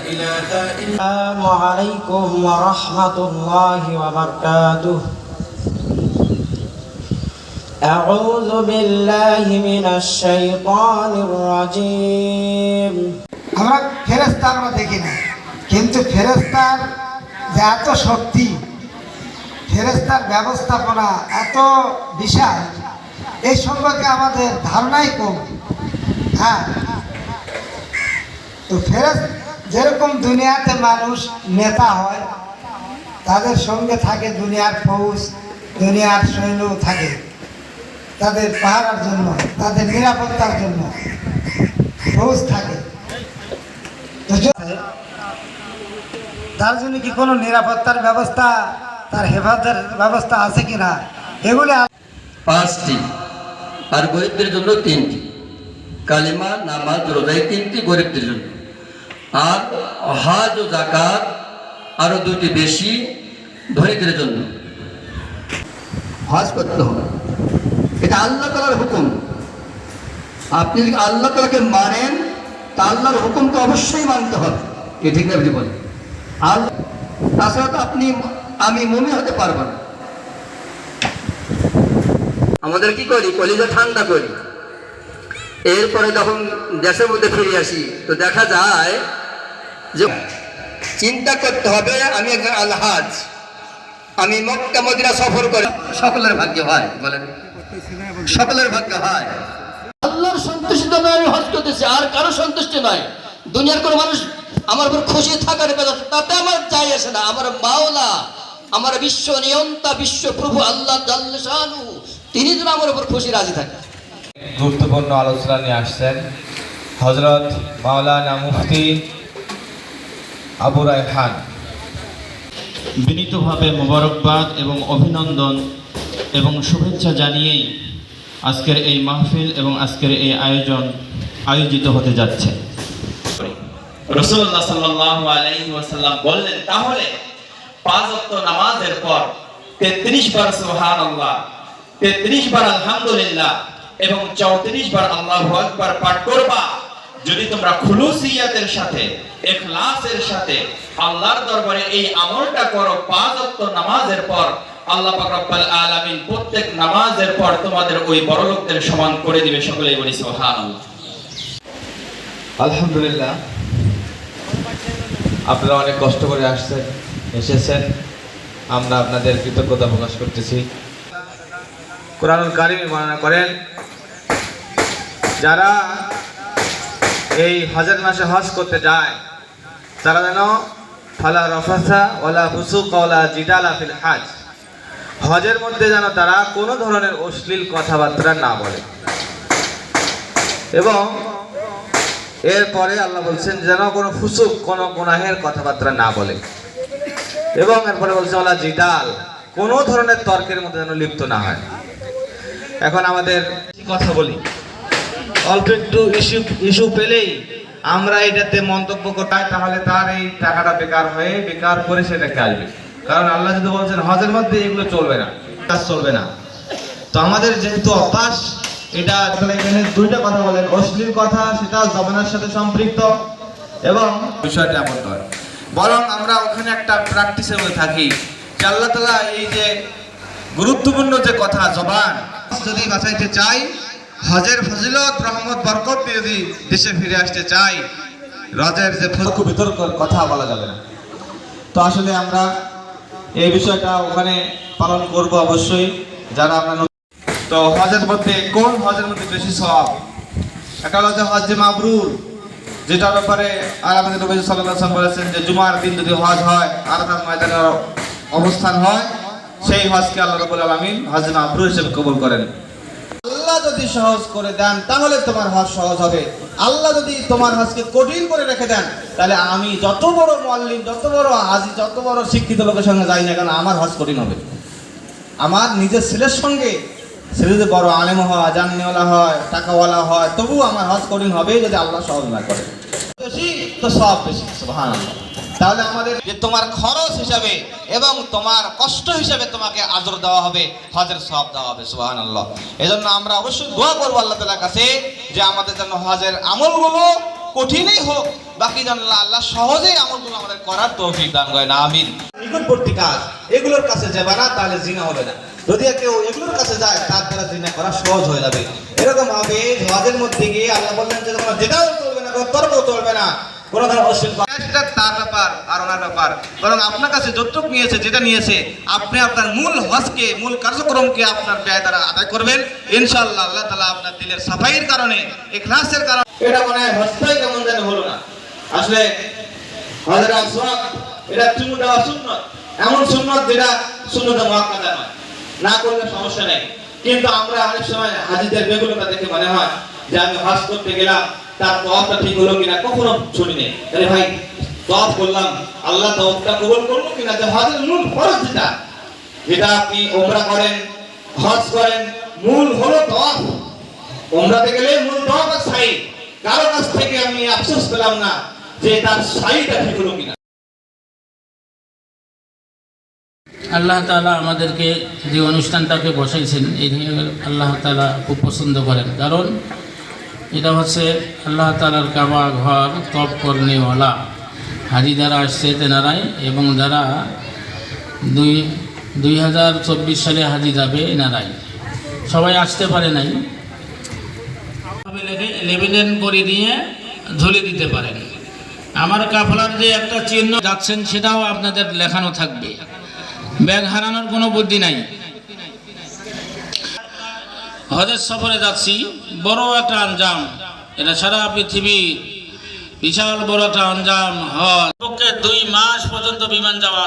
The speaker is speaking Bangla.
السلام عليكم ورحمة الله وبركاته. أعوذ بالله من الشيطان الرجيم. আমরা ফেরেশতা আমরা দেখি না, কিন্তু ফেরেশতার যে এত শক্তি, ফেরেশতার ব্যবস্থাপনা এত বিশাল, এই সম্পর্কে আমাদের ধারণাই কম। হ্যাঁ, তো যেরকম দুনিয়াতে মানুষ নেতা হয়, তাদের সঙ্গে থাকে দুনিয়ার ফৌজ, দুনিয়ার সৈন্য থাকে তাদের পাহারার জন্য, তাদের নিরাপত্তার জন্য ফৌজ থাকে। তার জন্য কি কোনো নিরাপত্তার ব্যবস্থা, তার হেফাজতের ব্যবস্থা আছে কিনা, এগুলি 5টি, আর গরিবদের জন্য 3টি। কালিমা, নামাজ, রোজাই 3টি গরিবদের জন্য, আর হজ ও যাকাত আরো 2টি বেশি ধনীদের জন্য। হজ করতে হবে, এটা আল্লাহ তাআলার হুকুম। আপনি যদি আল্লাহ তাআলাকে মানেন, তা আল্লাহর হুকুমকে অবশ্যই মানতে হবে। কি ঠিক না বলেন? আর তাছাড়া তো আমি মুমিন হতে পারবো না। আমাদের কি করি, কলিজা ঠান্ডা করি, এরপরে যখন দেশের মধ্যে ফিরে আসি তো দেখা যায় যে চিন্তা করতে হবে আমি একজন আলহাজ, আমি মক্কা মদিনা সফর করে। সকলের ভাগ্য হয়, বলেন সকলের ভাগ্য হয়। আল্লাহর সন্তুষ্টি জন্য আমি হজ করতেছি, আর কারো সন্তুষ্টি নয়। দুনিয়ার কোনো মানুষ আমার উপর খুশি থাকার তাতে আমার যাই আসে না। আমার মাওলা, আমার বিশ্ব নিয়ন্তা, বিশ্ব প্রভু আল্লাহ জাল্লে শানু, তিনি যেন আমার উপর খুশি রাজি থাকে। গুরুত্বপূর্ণ আলোচনা নিয়ে আসছেন হযরত মাওলানা মুফতি আবু রায়হান। বিনীতভাবে মোবারকবাদ এবং অভিনন্দন এবং শুভেচ্ছা জানিয়েই আজকের এই মাহফিল এবং আজকের এই আয়োজিত হতে যাচ্ছে। রাসূলুল্লাহ সাল্লাল্লাহু আলাইহি ওয়াসাল্লাম বললেন, তাহলে 5 ওয়াক্ত নামাজের পর 33 বার সুবহানাল্লাহ, 33 বার আলহামদুলিল্লাহ এবং 34 বার আল্লাহু আকবার পাঠ করবা। যদি তোমরা খুলুসিয়াতের সাথে, ইখলাসের সাথে আল্লাহর দরবারে এই আমলটা করো 5 ওয়াক্ত নামাজের পর, আল্লাহ পাক রব্বুল আলামিন প্রত্যেক নামাজের পর তোমাদের ওই বড়লোকদের সমান করে দিবে। সকলেই বলি সুবহানাল্লাহ। আলহামদুলিল্লাহ, আপনারা অনেক কষ্ট করে এসেছেন, আমরা আপনাদের কৃতজ্ঞতা প্রকাশ করতেছি। কোরআনুল কারীমে বর্ণনা করেন, যারা এই হজের মাসে হজ করতে যায় তারা যেন ফালা রাফাসা ওয়ালা ফুসুকা ওয়ালা জিদালা ফিল হজ, হজের মধ্যে যেন তারা কোনো ধরনের অশ্লীল কথাবার্তা না বলে। এবং এরপরে আল্লাহ বলছেন যেন কোনো ফুসুক, কোনো গুনাহের কথাবার্তা না বলে। এবং এরপরে বলছে ওয়ালা জিদাল, কোনো ধরনের তর্কের মধ্যে যেন লিপ্ত না হয়। এখন আমাদের কথা বলি, অল্প একটু ইস্যু পেলেই আমরা এটাতে মন্তব্য করতে, তাহলে তার এই টাকাটা বেকার করে সেটাকে আসবে। কারণ আল্লাহ যদি বলছেন হজের মধ্যে এগুলো চলবে না, কাজ চলবে না, তো আমাদের যেহেতু অভ্যাস এটা, এখানে 2টা কথা বলেন, অশ্লীল কথা সেটা জবানের সাথে সম্পৃক্ত এবং বিষয়টা এমন নয়, বরং আমরা ওখানে একটা প্র্যাকটিসের মধ্যে থাকি যে আল্লাহ তাআলা এই যে গুরুত্বপূর্ণ যে কথা জবান যদি বাঁচাইতে চাই, হজের ফজিলত রহমত বরকত নিয়ে যদি দেশে ফিরে আসতে চাই, হজের যে বিতর্ক কথা বলা যাবে না। তো আসলে আমরা এই বিষয়টা ওখানে পালন করব অবশ্যই। যারা আমরা তো হজের মধ্যে কোন হজের মধ্যে বেশি সওয়াব, একটা হলো যে হজ্জে মাবরুর, যেটার ব্যাপারে আর আমাদের নবী সাল্লাল্লাহু আলাইহি ওয়াসাল্লাম বলেছেন যে জুমার দিন যদি হজ হয়, আরাফাত ময়দানে অবস্থান হয়, সেই হজকে আল্লাহ রাব্বুল আলামিন হজ্জে মাবরুর হিসেবে কবুল করেন। আল্লাহ যদি সহজ করে দেন তাহলে তোমার হজ সহজ হবে। আল্লাহ যদি তোমার হজকে কঠিন করে রেখে দেন, তাহলে আমি যত বড় মুআল্লিম, যত বড় হাজী, যত বড় শিক্ষিত লোকের সঙ্গে যাই না কেন, আমার হজ কঠিন হবে। আমার নিজের ছেলের সঙ্গে, ছেলে যদি বড় আলেম হয়, জাননেওয়ালা হয়, টাকাওয়ালা হয়, তবুও আমার হজ কঠিন হবে যদি আল্লাহ সহজ না করে। বেশি তো সব বেশি, সুবহানাল্লাহ। তাহলে আমাদের যে তোমার খরচ হিসাবে এবং তোমার কষ্ট হিসাবে তোমাকে আজর দেওয়া হবে, হজের সওয়াব দেওয়া হবে, সুবহানাল্লাহ। এজন্য আমরা অবশ্যই দোয়া করব আল্লাহ তাআলার কাছে যে আমাদের জন্য হজের আমলগুলো কঠিনই হোক, বাকি জানলা আল্লাহ সহজেই আমলগুলো আমাদের করার তৌফিক দান করেন, আমিন। নিকটবর্তী কাজ এগুলোর কাছে যাবে না, তাহলে জিনা হবে না। যদি কেউ এগুলোর কাছে যায়, তার দ্বারা জিনা করা সহজ হয়ে যাবে। এরকম ভাবে হজের মধ্যে গিয়ে আল্লাহ বললেন যে তোমরা যেটাও চলবে না, তর্কও চলবে না, কোন ধরনের অশ্লীল তার ব্যাপার আর ওনার ব্যাপার। বরং আপনার কাছে যতটুকু নিয়েছে, যেটা নিয়েছে, আপনি আপনার মূল হজকে, মূল কার্যক্রমকে আপনার ব্যয় দ্বারা আদায় করবেন। ইনশাআল্লাহ আল্লাহ তাআলা আপনার দিলের সাফাইয়ের কারণে, ইখলাসের কারণে, এটা মনে হয় হজটাই কেমন যেন হলো না। আসলে হজের আসওয়াক এটা চুমু দেওয়া সুন্নত, এমন সুন্নত যেটা সুন্নতে মুআক্কাদা নয়, না করলে সমস্যা নেই। কিন্তু আমরা অনেক সময় হাজীদের বেগুলোটা দেখে মনে হয় যে আমি হজ করতে গেলাম, তার তওয়াফটা ঠিক হলো কিনা কখনো শুনি নেই। আরে ভাই, তওয়াফ করলাম, আল্লাহ তওয়াফটা কবুল করলো কিনা? যে হজের মূল ফরজ যেটা আপনি ওমরা করেন, হজ করেন, মূল হলো তওয়াফ। ওমরাতে গেলে মূল তওয়াফ আর সাই। কারো কাছ থেকে আমি আফসোস পেলাম না যে তার সাইটা ঠিক হলো কিনা। আল্লাহ তাআলা আমাদেরকে যে অনুষ্ঠানটাকে বসাইছেন, এই আল্লাহ তাআলা খুব পছন্দ করেন। কারণ এটা হচ্ছে আল্লাহ তাআলার কাবা ঘর তপ করনেওয়ালা হাজি যারা আসছে তেনারাই, এবং যারা 2024 সালে হাজি যাবে এনারাই। সবাই আসতে পারে নাই, লেবেলেন করে দিয়ে ঝুলে দিতে পারেন। আমার কাফলার যে একটা চিহ্ন যাচ্ছেন, সেটাও আপনাদের লেখানো থাকবে। ব্যাগ হারানোর কোনো বুদ্ধি নাই। হজের সফরে যাচ্ছি, বড় একটা আঞ্জাম, এটা সারা পৃথিবীর বিশাল বড় একটা আঞ্জাম। হজ পক্ষে 2 মাস পর্যন্ত বিমান যাওয়া